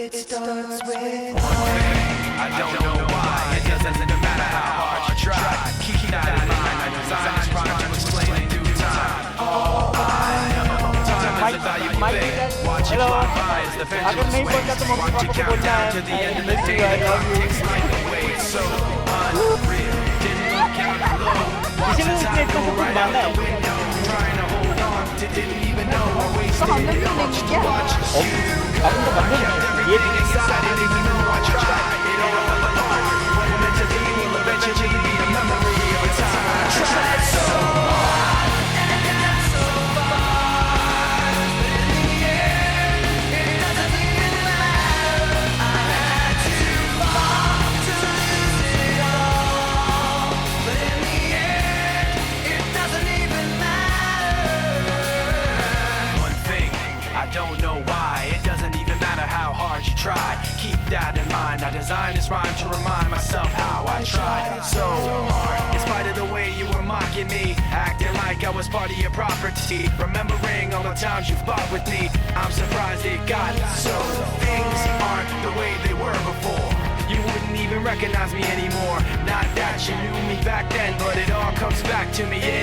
It starts with I don't know why. It doesn't matter how hard you try. Keep that in mind. I designed this rhyme to explain in due time. All I know, time is a valuable thing. Watch it fly by as the pendulum swings. Watch it count down to the end of the day. The clock ticks like the way it's so unreal. Didn't look out below. Watch the time go right out the window. Trying to hold on to didn't even know I wasted it all just to watch you go. I kept everything inside, didn't even know I tried. It all fell apart. What meant to be will eventually be a memory of a time I tried so hard and got so far. But in the end, it doesn't even matter. I had to fall to lose it all. But in the end, it doesn't even matter. One thing, I don't know why. It doesn't even matter how hard you try. Keep that in mind. I designed this rhyme to remind myself how I tried so hard. In spite of the way you were mocking me, acting like I was part of your property, remembering all the times you fought with me, I'm surprised it got so. Things aren't the way they were before. You wouldn't even recognize me anymore. Not that you knew me back then, but it all comes back to me in